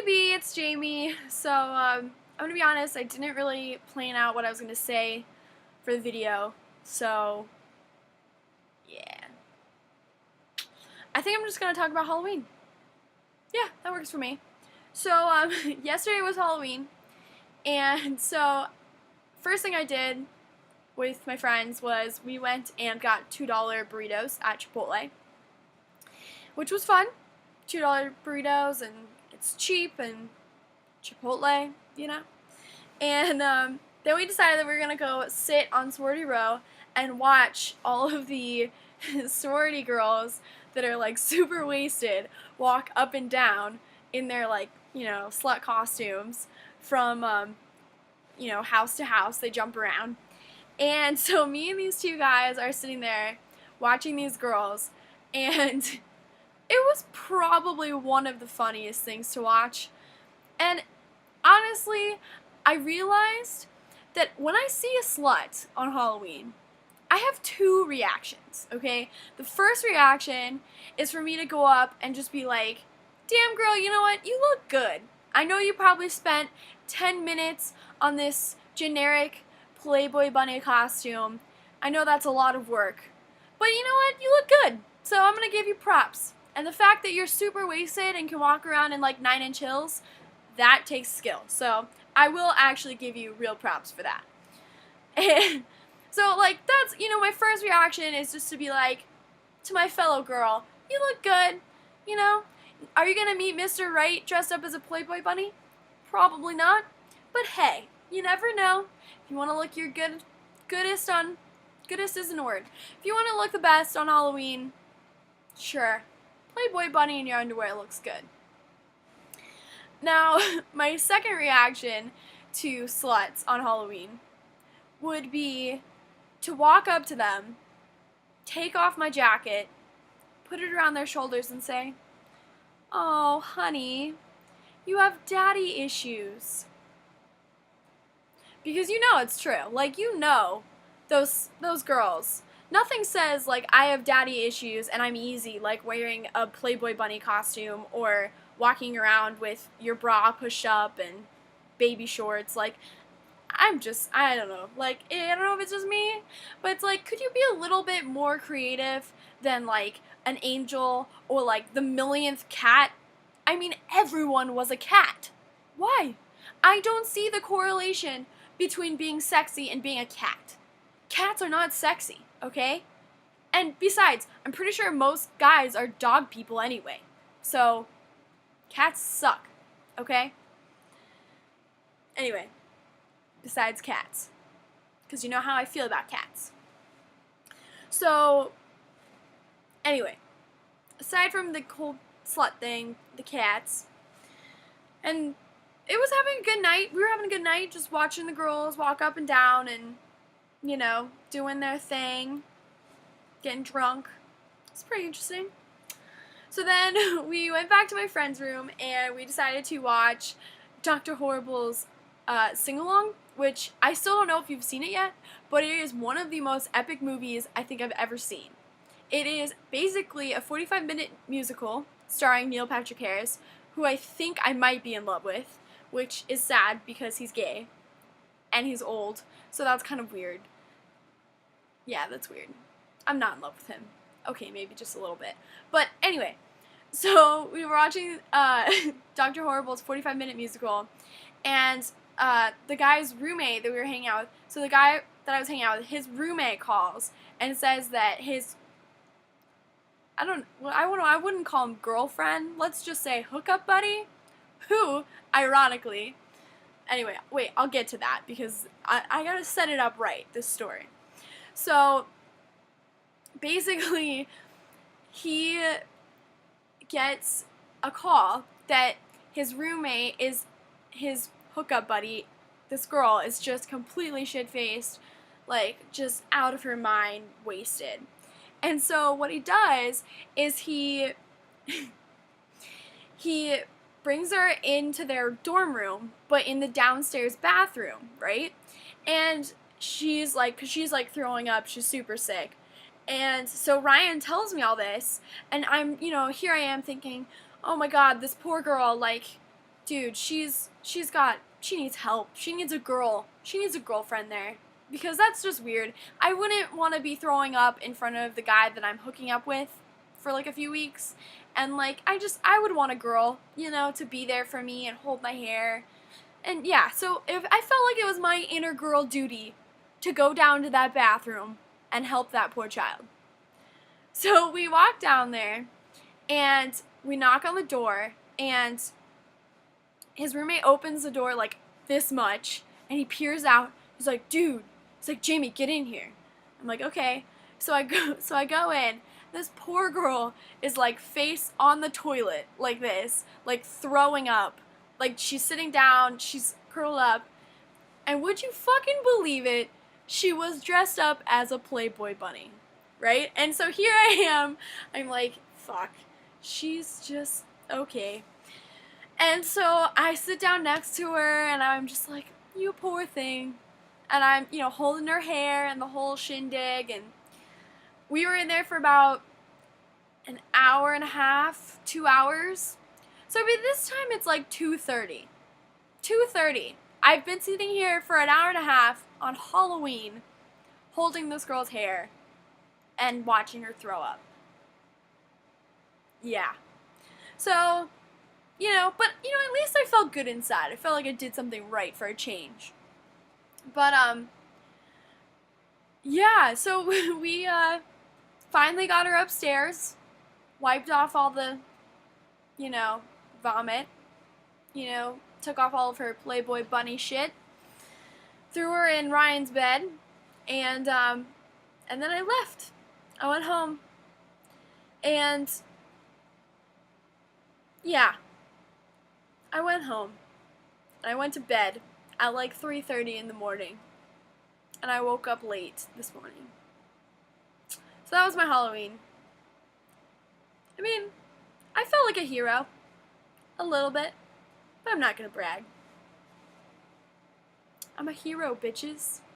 B, it's Jamie. I'm gonna be honest, I didn't really plan out what I was gonna say for the video, so yeah. I think I'm just gonna talk about Halloween. Yeah, that works for me. Yesterday was Halloween, and first thing I did with my friends was we went and got $2 burritos at Chipotle, which was fun. $2 burritos, and it's cheap, and Chipotle, you know? And then we decided that we were going to go sit on sorority row and watch all of the sorority girls that are like super wasted walk up and down in their slut costumes from house to house. They jump around. And so me and these two guys are sitting there watching these girls, and it was probably one of the funniest things to watch. And honestly, I realized that when I see a slut on Halloween, I have two reactions, okay? The first reaction is for me to go up and just be like, damn girl, you know what? You look good. I know you probably spent 10 minutes on this generic Playboy bunny costume. I know that's a lot of work. But you know what? You look good. So I'm going to give you props. And the fact that you're super wasted and can walk around in like 9-inch heels, that takes skill. So I will actually give you real props for that. And so that's, my first reaction is just to be like, to my fellow girl, you look good, Are you gonna meet Mr. Right dressed up as a Playboy bunny? Probably not. But hey, you never know. If you want to look your goodest isn't a word. If you want to look the best on Halloween, sure. Playboy bunny in your underwear looks good. Now, my second reaction to sluts on Halloween would be to walk up to them, take off my jacket, put it around their shoulders and say, "Oh, honey, you have daddy issues." Because it's true. Those girls. Nothing says, I have daddy issues and I'm easy, like wearing a Playboy bunny costume or walking around with your bra pushed up and baby shorts. I don't know. I don't know if it's just me, but it's could you be a little bit more creative than, an angel or, the millionth cat? I mean, everyone was a cat. Why? I don't see the correlation between being sexy and being a cat. Cats are not sexy, okay? And besides, I'm pretty sure most guys are dog people anyway. So, cats suck, okay? Anyway, besides cats. Because you know how I feel about cats. So, anyway, aside from the whole slut thing, the cats, and it was having a good night. We were having a good night just watching the girls walk up and down and, doing their thing, getting drunk. It's pretty interesting. So then we went back to my friend's room and we decided to watch Dr. Horrible's sing-along, which I still don't know if you've seen it yet, but it is one of the most epic movies I think I've ever seen. It is basically a 45-minute musical starring Neil Patrick Harris, who I think I might be in love with, which is sad because he's gay and he's old, so that's kind of weird. Yeah, that's weird. I'm not in love with him. Okay, maybe just a little bit. But anyway, so we were watching Dr. Horrible's 45-minute musical, and the guy's roommate that we were hanging out with, so the guy that I was hanging out with, his roommate calls and says that his, I wouldn't call him girlfriend, let's just say hookup buddy, who, ironically, anyway, wait, I'll get to that because I gotta set it up right, this story. So, basically, he gets a call that his roommate is his hookup buddy. This girl is just completely shit-faced, just out of her mind, wasted. And so what he does is he brings her into their dorm room, but in the downstairs bathroom, right? And she's throwing up, she's super sick. And so Ryan tells me all this, and I'm, here I am thinking, oh my god, this poor girl, dude, she needs help. She needs a girl. She needs a girlfriend there. Because that's just weird. I wouldn't want to be throwing up in front of the guy that I'm hooking up with for like a few weeks. And like, I would want a girl, you know, to be there for me and hold my hair. And yeah, so if I felt like it was my inner girl duty to go down to that bathroom and help that poor child. So we walk down there and we knock on the door, and his roommate opens the door like this much, and he peers out. He's like, dude, he's like, Jamie, get in here. I'm like, okay. So I go in. This poor girl is like face on the toilet like this, like throwing up. Like she's sitting down, she's curled up. And would you fucking believe it? She was dressed up as a Playboy bunny, right? And so here I am. I'm like, fuck. She's just okay. And so I sit down next to her and I'm just like, you poor thing. And I'm, you know, holding her hair and the whole shindig. And we were in there for about an hour and a half, 2 hours. So by this time it's like 2:30. 2:30. I've been sitting here for an hour and a half on Halloween holding this girl's hair and watching her throw up. Yeah. So, you know, but, you know, at least I felt good inside. I felt like I did something right for a change. But, yeah, so we, finally got her upstairs, wiped off all the, you know, vomit, you know, took off all of her Playboy bunny shit, threw her in Ryan's bed, and then I left. I went home, and, yeah, I went home, and I went to bed at like 3:30 in the morning, and I woke up late this morning. So that was my Halloween. I mean, I felt like a hero. A little bit. But I'm not gonna brag. I'm a hero, bitches.